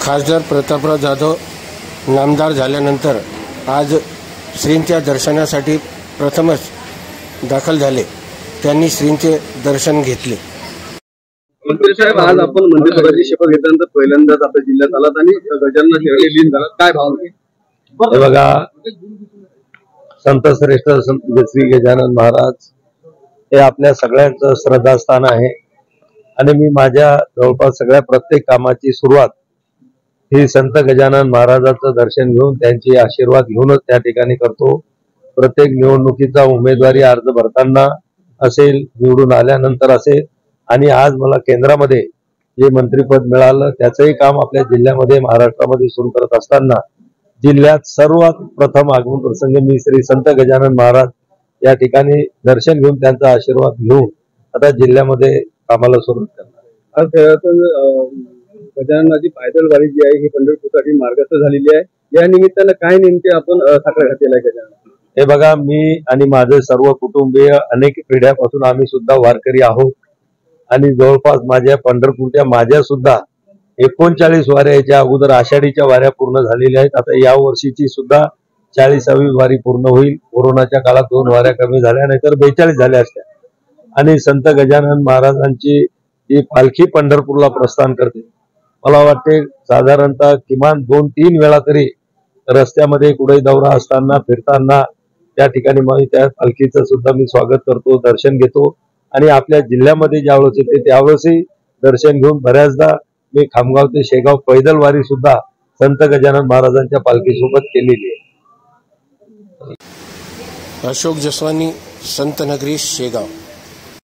खासदार प्रतापराव जाधव नामदार झाल्यानंतर आज श्रींच्या दर्शनासाठी प्रथमच दाखल झाले। त्यांनी श्रींचे दर्शन घेतले। मंत्री साहेब, आज आपण मंदिराची शपथ घेतल्यानंतर पहिल्यांदाच आपल्या जिल्ह्यात आलात आणि गजानन चरणी लीन झाला, काय भावना? बघा, संत श्रेष्ठ संत श्री गजानन महाराज हे आपल्या सगळ्यांचं श्रद्धास्थान आहे आणि मी माझ्या जवळपास सगळ्या प्रत्येक कामाची सुरुवात ही संत गजानन महाराजांचं दर्शन घेऊन त्यांचे आशीर्वाद घेऊनच त्या ठिकाणी करतो। प्रत्येक निवडणुकीचा उमेदवारी अर्ज भरताना असेल, निवडून आल्यानंतर असेल आणि आज मला केंद्रामध्ये जे मंत्रीपद मिळालं त्याचंही काम आपल्या जिल्ह्यामध्ये महाराष्ट्रामध्ये सुरू करत असताना जिल्ह्यात सर्वात प्रथम आगमन प्रसंग मी श्री संत गजानन महाराज या ठिकाणी दर्शन घेऊन त्यांचा आशीर्वाद घेऊन आता जिल्ह्यामध्ये कामाला सुरुवात करणार। आज गजाननाची पायदळ वारी जी आहे ही पंढरपूरसाठी मार्गस्थ झालेली आहे। या निमित्तानं काय नेमके आपण साखर घातलेला आहे गजानन? हे बघा, मी आणि माझे सर्व कुटुंबीय अनेक पिढ्यापासून आम्ही सुद्धा वारकरी आहोत आणि जवळपास माझ्या सुद्धा 39 वाऱ्या याच्या अगोदर आषाढीच्या वाऱ्या पूर्ण झालेल्या आहेत। आता या वर्षीची सुद्धा 40वी वारी पूर्ण होईल। कोरोनाच्या काळात 2 वाऱ्या कमी झाल्या, नाहीतर 42 झाल्या असत्या। आणि संत गजानन महाराजांची ही पालखी पंढरपूरला प्रस्थान करते। मला वाटते साधारणतः किमान 2-3 वेळा तरी रस्त्यामध्ये कुठे दौरा असताना फिरताना त्या ठिकाणी मी त्या पालखीचं सुद्धा मी स्वागत करतो, दर्शन घेतो आणि आपल्या जिल्ह्यामध्ये ज्यावेळेस येते त्यावेळेसही दर्शन घेऊन बऱ्याचदा मी खामगाव ते शेगाव पैदल वारी सुद्धा संत गजानन महाराजांच्या पालखीसोबत केलेली आहे। अशोक जसवानी, संत नगरी, शेगाव।